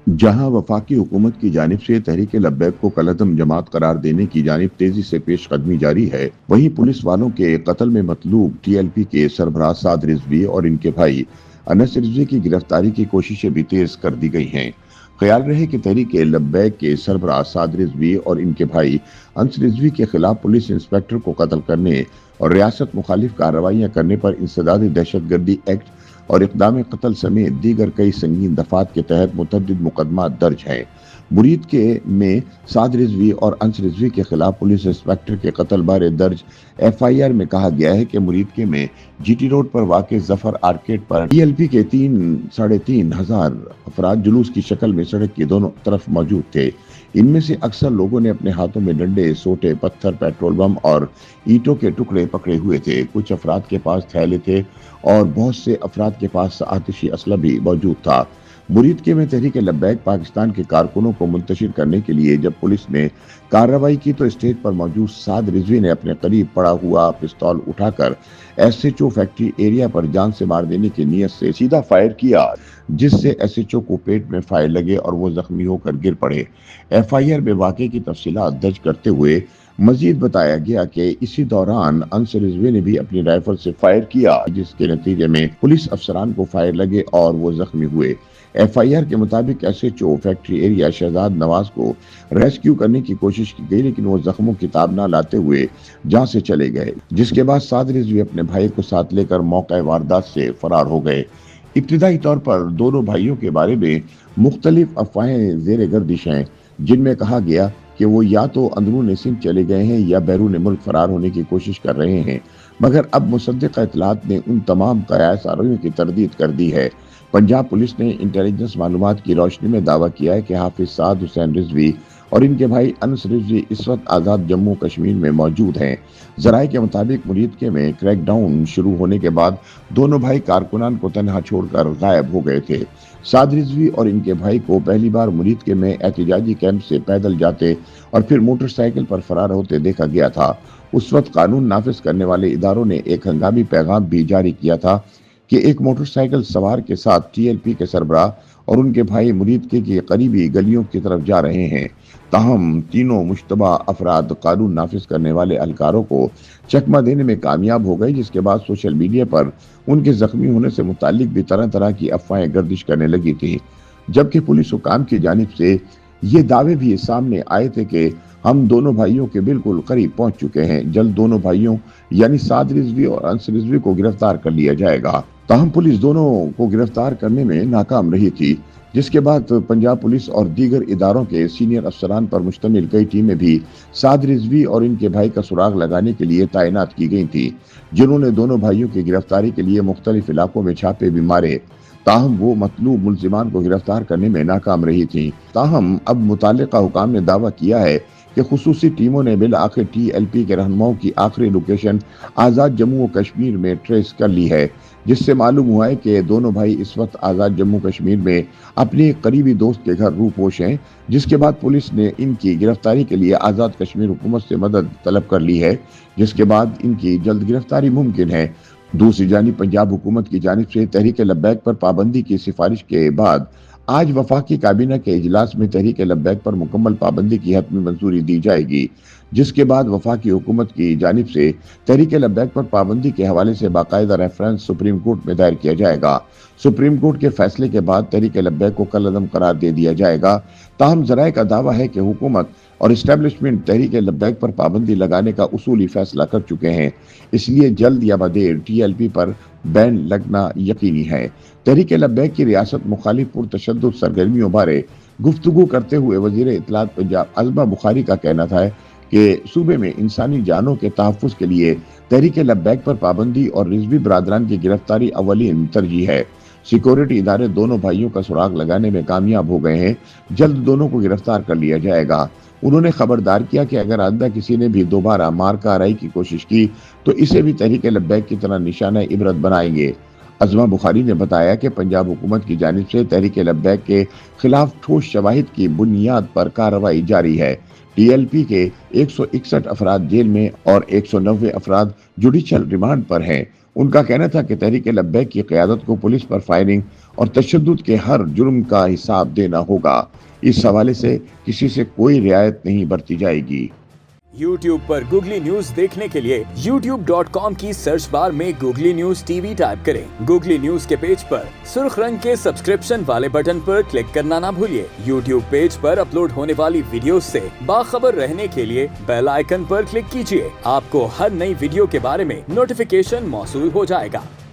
जहां वफाकी हुकूमत की जानिब से तहरीक लब्बैक को कलअदम जमात करार देने की जानिब तेजी से पेश कदमी जारी है, वहीं पुलिस वालों के कत्ल में मतलूब TLP के सरबराह साद रिजवी और इनके भाई अनस रिजवी की गिरफ्तारी की कोशिशें भी तेज कर दी गई हैं। ख्याल रहे कि तहरीक लब्बैक के सरबराह साद रिजवी और इनके भाई अंस रिजवी के खिलाफ पुलिस इंस्पेक्टर को कत्ल करने और रियासत मुखालिफ कार्रवाइयां करने पर इंसदादी दहशतगर्दी एक्ट और इक़दाम कत्ल समेत दीगर कई संगीन दफात के तहत मुतअद्दिद मुकदमात दर्ज हैं। मुरीद के में साद रिजवी और अंस रिजवी के खिलाफ पुलिस इंस्पेक्टर के कत्ल बारे दर्ज FIR में कहा गया है कि मुरीद के में GT रोड पर वाक़ जफर आर्केड पर TLP के 3,500 अफराद जुलूस की शक्ल में सड़क की दोनों तरफ मौजूद थे। इनमें से अक्सर लोगों ने अपने हाथों में डंडे, सोटे, पत्थर, पेट्रोल बम और ईंटों के टुकड़े पकड़े हुए थे। कुछ अफराद के पास थैले थे और बहुत से अफराद के पास आतिशी असला भी मौजूद था। मुरीद के में तहरीक लब्बैक पाकिस्तान के कारकुनों को मुंतशिर करने के लिए जब पुलिस ने कार्रवाई की तो स्टेज पर मौजूद साद रिजवी ने अपने करीब पड़ा हुआ पिस्तौल उठाकर SHO फैक्ट्री एरिया पर जान से मार देने की नीयत से सीधा फायर किया, जिससे SHO को पेट में फायर लगे और वो जख्मी होकर गिर पड़े। FIR में वाक़े की तफसीलात दर्ज करते हुए मजीद बताया गया कि इसी दौरान अंस रिजवी ने भी अपनी राइफल से फायर किया, जिसके नतीजे में पुलिस अफसरान को फायर लगे और वो जख्मी हुए। FIR के मुताबिक SHO factory area Shahzad Nawaz को रेस्क्यू करने की कोशिश की गई, लेकिन वो जख्मों की ताब न लाते हुए जहां से चले गए, जिसके बाद साद रिजवी अपने भाई को साथ लेकर मौका वारदात से फरार हो गए। इब्तिदाई तौर पर दोनों भाइयों के बारे में मुख्तलिफ अफवाहें जेर गर्दिश हैं, जिनमें कहा गया कि वो या तो अंदरून सिंध चले गए हैं या बैरून मुल्क फरार होने की कोशिश कर रहे हैं, मगर अब मुसद्दिक़ा इत्तलात ने उन तमाम क़यास आरोपों की तरदीद कर दी है। पंजाब पुलिस ने इंटेलिजेंस मालूमात की रोशनी में दावा किया है कि हाफिज साद हुसैन रिजवी और इनके भाई अनस रिजवी इस वक्त आज़ाद जम्मू कश्मीर में मौजूद हैं। जराये के मुताबिक मुरीद के में क्रैकडाउन शुरू होने के बाद दोनों भाई कारकुनान को तनहा छोड़कर गायब हो गए थे। साद रिजवी और इनके भाई को पहली बार मुरीद के में एहतिजाजी कैंप से पैदल जाते और फिर मोटरसाइकिल पर फरार होते देखा गया था। उस वक्त कानून नाफिज करने वाले इदारों ने एक हंगामी पैगाम भी जारी किया था कि एक मोटरसाइकिल सवार के साथ TLP के सरबराह और उनके भाई मुरीद के करीबी गलियों की तरफ जा रहे हैं। ताहम तीनों मुश्तबा अफराद कानून नाफिज करने वाले एहलकारों को चकमा देने में कामयाब हो गए, जिसके बाद सोशल मीडिया पर उनके जख्मी होने से मुतालिक भी तरह तरह की अफवाहें गर्दिश करने लगी थी, जबकि पुलिस हुकाम की जानिब से ये दावे भी सामने आए थे कि हम दोनों भाइयों के बिल्कुल करीब पहुंच चुके हैं, जल्द दोनों भाइयों यानी साद रिजवी और अंस रिजवी को गिरफ्तार कर लिया जाएगा। ताहम पुलिस दोनों को गिरफ्तार करने में नाकाम रही थी, जिसके बाद पंजाब पुलिस और दीगर इदारों के सीनियर अफसरान पर मुश्तमिल कई टीमें भी साद रिजवी और इनके भाई का सुराग लगाने के लिए तैनात की गई थी, जिन्होंने दोनों भाइयों की गिरफ्तारी के लिए मुख्तलिफ इलाकों में छापे भी मारे। ताहम वो मतलूब मुल्जिमान को गिरफ्तार करने में नाकाम रही थी। ताहम अब मुतालिका हुकाम ने दावा किया है कि खुसूसी टीमों ने बिल आखिर TLP के रहनुमाओं की आखिरी लोकेशन आज़ाद जम्मू और कश्मीर में ट्रेस कर ली है, जिससे मालूम हुआ है कि दोनों भाई इस वक्त आज़ाद जम्मू कश्मीर में अपने एक करीबी दोस्त के घर रूपोश हैं, जिसके बाद पुलिस ने इनकी गिरफ्तारी के लिए आज़ाद कश्मीर हुकूमत से मदद तलब कर ली है, जिसके बाद इनकी जल्द गिरफ्तारी मुमकिन है। दूसरी जानिब पंजाब हुकूमत की जानिब से तहरीक लब्बैक पर पाबंदी की सिफारिश के बाद आज वफाकी काबीना के इजलास में तहरीक लब्बैक पर मुकम्मल पाबंदी की हतमी मंजूरी दी जाएगी, जिसके बाद वफाकी हुकूमत की जानिब से तहरीक लब्बैक पर पाबंदी के हवाले से बाकायदा रेफरेंस सुप्रीम कोर्ट में दायर किया जाएगा। सुप्रीम कोर्ट के फैसले के बाद तहरीक लब्बैक को कलअदम करार दे दिया जाएगा। ताहम जराये का दावा है कि हुकूमत और इस्टेब्लिशमेंट तहरीक लब्बैक पर पाबंदी लगाने का उसूली फैसला कर चुके हैं, इसलिए जल्द या बदेर TLP पर बैन लगना यकीनी है। तहरीक लब्बैक की रियासत मुखालिफ पुरतशद्दुद सरगर्मियों बारे गुफ्तगू करते हुए वजीर इत्तलात पंजाब अज़मा बुखारी का कहना था कि सूबे में इंसानी जानों के तहफ़्फ़ुज़ के लिए तहरीक लब्बैक पर पाबंदी और रिजवी बरादरान की गिरफ्तारी अव्वलीन तरजीह है। सिक्योरिटी इदारे दोनों भाइयों का सुराग लगाने में कामयाब हो गए हैं, जल्द दोनों को गिरफ्तार कर लिया जाएगा। उन्होंने खबरदार किया कि अगर आइंदा किसी ने भी दोबारा मार कार्रवाई की कोशिश की तो इसे भी तहरीक लब्बैक की तरह निशाना इबरत बनाएंगे। अज़मा बुखारी ने बताया कि पंजाब हुकूमत की जानिब से तहरीक लब्बैक के खिलाफ ठोस शवाहिद की बुनियाद पर कार्रवाई जारी है। TLP के 161 अफराद जेल में और 190 अफराद जुडिशल रिमांड पर हैं। उनका कहना था कि तहरीक लब्बैक की क़यादत को पुलिस पर फायरिंग और तशद्दुद के हर जुर्म का हिसाब देना होगा। इस हवाले से किसी से कोई रियायत नहीं बरती जाएगी। YouTube पर गूगली न्यूज देखने के लिए youtube.com की सर्च बार में गूगली न्यूज टीवी टाइप करें। गूगली न्यूज के पेज पर सुर्ख रंग के सब्सक्रिप्शन वाले बटन पर क्लिक करना ना भूलिए। YouTube पेज पर अपलोड होने वाली वीडियोस से बाखबर रहने के लिए बेल आइकन पर क्लिक कीजिए। आपको हर नई वीडियो के बारे में नोटिफिकेशन मौसूल हो जाएगा।